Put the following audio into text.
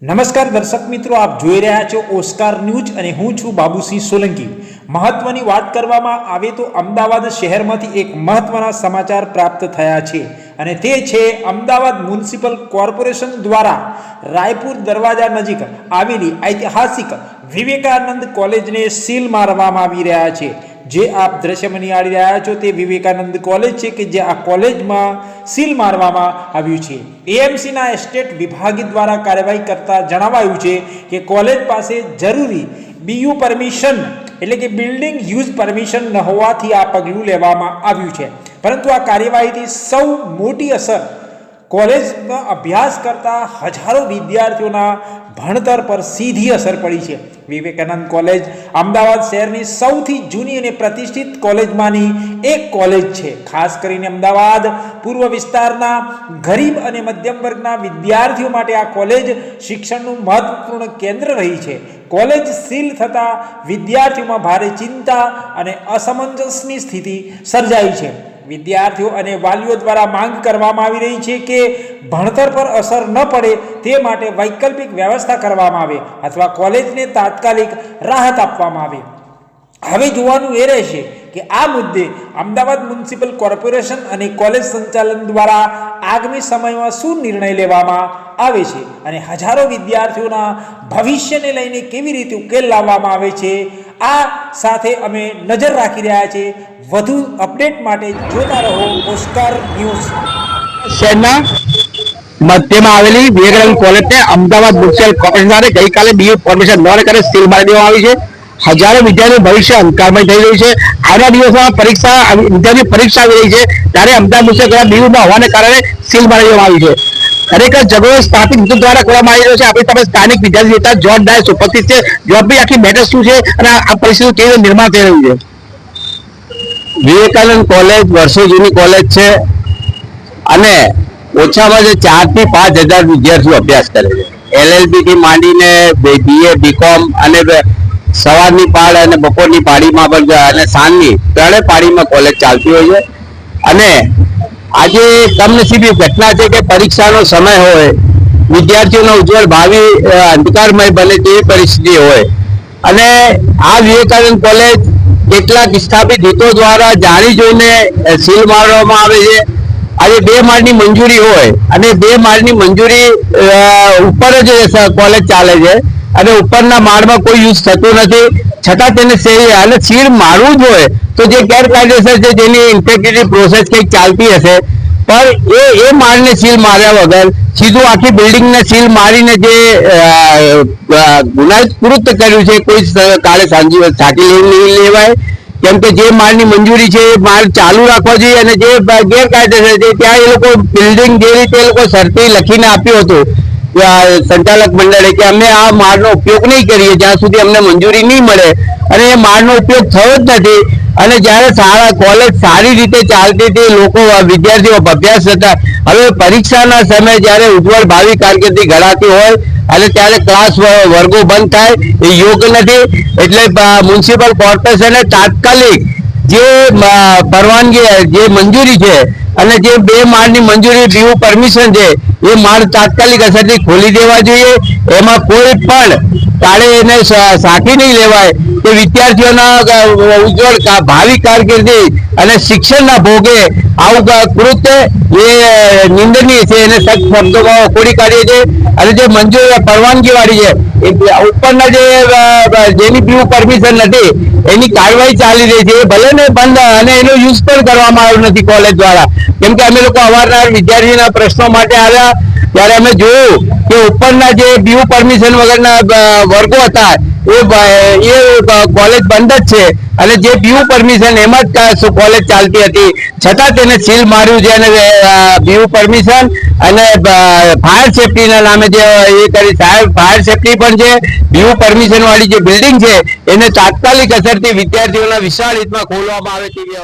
નમસ્કાર દર્શક મિત્રો, આપ જોઈ રહ્યા છો ઓસ્કાર ન્યૂઝ અને હું છું બાબુસિંહ સોલંકી। મહત્વની વાત કરવામાં આવે તો અમદાવાદ શહેરમાંથી એક મહત્વના સમાચાર પ્રાપ્ત થયા છે અને તે છે અમદાવાદ મ્યુનિસિપલ કોર્પોરેશન દ્વારા રાયપુર દરવાજા નજીક આવેલી ઐતિહાસિક વિવેકાનંદ કોલેજને સીલ મારવામાં આવી રહ્યા છે। જે આપ દ્રશ્યમાં નિહાળી રહ્યા છો તે વિવેકાનંદ કોલેજ છે કે જે આ કોલેજમાં સીલ મારવામાં આવ્યું છે। એએમસીના એસ્ટેટ વિભાગ દ્વારા કાર્યવાહી કરતા જણાવાયું છે કે કોલેજ પાસે જરૂરી બીયુ પરમિશન એટલે કે બિલ્ડિંગ યુઝ પરમિશન ન હોવાથી આ પગલું લેવામાં આવ્યું છે। પરંતુ આ કાર્યવાહીથી સૌ મોટી અસર કોલેજમાં અભ્યાસ કરતા હજારો વિદ્યાર્થીઓના ભણતર પર સીધી અસર પડી છે। વિવેકાનંદ કોલેજ અમદાવાદ શહેરની સૌથી જૂની અને પ્રતિષ્ઠિત કોલેજમાંની એક કોલેજ છે। ખાસ કરીને અમદાવાદ પૂર્વ વિસ્તારના ગરીબ અને મધ્યમ વર્ગના વિદ્યાર્થીઓ માટે આ કોલેજ શિક્ષણનું મહત્વપૂર્ણ કેન્દ્ર રહી છે। કોલેજ સીલ થતા વિદ્યાર્થીઓમાં ભારે ચિંતા અને અસમંજસની સ્થિતિ સર્જાઈ છે। વિદ્યાર્થીઓ અને વાલીઓ દ્વારા માંગ કરવામાં આવી રહી છે કે ભણતર પર અસર ન પડે તે માટે વૈકલ્પિક વ્યવસ્થા કરવામાં આવે અથવા કોલેજને તાત્કાલિક રાહત આપવામાં આવે। હવે જોવાનું એ રહેશે કે આ મુદ્દે અમદાવાદ મ્યુનિસિપલ કોર્પોરેશન અને કોલેજ સંચાલન દ્વારા આગામી સમયમાં શું નિર્ણય લેવામાં આવે છે અને હજારો વિદ્યાર્થીઓના ભવિષ્યને લઈને કેવી રીતે ઉકેલ લાવવામાં આવે છે, આ સાથે અમે નજર રાખી રહ્યા છીએ। વધુ અપડેટ માટે જોતા રહો ઓસ્કાર ન્યૂઝ। શહેરના મધ્યમાં આવેલી વિવેકાનંદ કોલેજને અમદાવાદ મ્યુનિસિપલ કોર્પોરેશન દ્વારા ગઈકાલે બીયુ પરમિશન ન કરે સીલ મારી દેવામાં આવી છે। હજારો વિદ્યાર્થીઓ ભવિષ્ય અંધકારમય થઈ રહ્યું છે। આવનારા દિવસોમાં વિદ્યાર્થીઓ પરીક્ષા આવી રહી છે ત્યારે અમદાવાદ મ્યુનિસિપલ દ્વારા બીયુમાં હોવાને કારણે સીલ મારી દેવામાં આવી છે। ખરેખર ઝઘડો સ્થાપિત હેતુ દ્વારા કરવામાં આવી રહ્યો છે। આપણી પાસે સ્થાનિક વિદ્યાર્થી નેતા જોર્જ ડાયસ ઉપસ્થિત છે। જોર્જભાઈ, આખી મેટર શું છે અને આ પરિસ્થિતિ કેવી રીતે નિર્માણ થઈ રહ્યું છે? વિવેકાનંદ કોલેજ વર્ષો જૂની કોલેજ છે અને ઓછામાં ઓછા 4 થી 5 હજાર વિદ્યાર્થીઓ અભ્યાસ કરે છે। LLB થી માંડીને BA, BCom અને સવારની પાળ અને બપોરની પાળીમાં પણ અને સાંજની 3 પાળીમાં કોલેજ ચાલતી હોય છે। અને આજે કમનસીબી ઘટના છે કે પરીક્ષાનો સમય હોય, વિદ્યાર્થીઓનો ઉજ્જવળ ભાવિ અંધકારમય બને તેવી પરિસ્થિતિ હોય અને આ વિવેકાનંદ કોલેજ કેટલાક સ્થાપિત હિતો દ્વારા જાણી જોઈને સીલ મારવામાં આવે છે। આજે 2 માળની મંજૂરી હોય અને 2 માળની મંજૂરી ઉપર જ કોલેજ ચાલે છે અને ઉપરના માળમાં કોઈ યુઝ થતું નથી, છતાં તેને સીલ મારવું જ હોય તો જે ગેરકાયદેસર છે જેની ઇન્ટેગ્રિટી પ્રોસેસ કંઈક ચાલતી હશે, પણ એ માળને સીલ માર્યા વગર સીધું આખી બિલ્ડિંગને સીલ મારીને જે ગુનાહિત કૃત્ય કર્યું છે કોઈ કાલે સાચી લેવાય। કેમ કે જે માળની મંજૂરી છે એ માળ ચાલુ રાખવા જોઈએ અને જે ગેરકાયદેસર છે ત્યાં એ લોકો બિલ્ડિંગ જે રીતે એ લોકો શરતી લખીને આપ્યું હતું સંચાલક મંડળે કે અમે આ માળનો ઉપયોગ નહીં કરીએ જ્યાં સુધી અમને મંજૂરી નહીં મળે અને એ માળનો ઉપયોગ થયો જ નથી। અને જ્યારે કોલેજ સારી રીતે ચાલતી હતી, લોકો વિદ્યાર્થીઓ અભ્યાસ થતા, હવે પરીક્ષાના સમયે જ્યારે ઉજ્જવળ ભાવિ કારકિર્દી ઘડાતી હોય અને ત્યારે ક્લાસ વર્ગો બંધ થાય એ યોગ્ય નથી। એટલે મ્યુનિસિપલ કોર્પોરેશને તાત્કાલિક જે પરવાનગી જે મંજૂરી છે અને જે 2 માળની મંજૂરી બીયુ પરમિશન છે એ માળ તાત્કાલિક અસરથી ખોલી દેવા જોઈએ। એમાં કોઈ પણ કાળે એને સાખી નહીં લેવાય કે વિદ્યાર્થીઓના ઉજ્જવળ ભાવિ કારકિર્દી અને શિક્ષણના ભોગે આવું કૃત્ય એ નિંદનીય છે, એને સખ્ત શબ્દોમાં વખોડી કાઢીએ છીએ। અને જે મંજૂરી પરવાનગી વાળી છે એ ઉપરના જેની બીયુ પરમિશન નથી એની કાર્યવાહી ચાલી રહી છે, એ ભલે ને બંધ અને એનો યુઝ પણ કરવામાં આવ્યો નથી કોલેજ દ્વારા। કેમ કે અમે લોકો અવારનવાર વિદ્યાર્થીના પ્રશ્નો માટે આવ્યા ત્યારે અમે જોયું કે ઉપરના જે બીયુ પરમિશન વગરના વર્ગો હતા એ કોલેજ બંધ જ છે અને જે બીયુ પરમિશન એમાં જ કોલેજ ચાલતી હતી, છતાં તેને સીલ માર્યું છે અને બીયુ પરમિશન અને ફાયર સેફટીના નામે જે એ કરી ફાયર સેફટી પણ છે, બીયુ પરમિશન વાળી જે બિલ્ડિંગ છે એને તાત્કાલિક અસરથી વિદ્યાર્થીઓના વિશાળ હિતમાં ખોલવામાં આવે તેવી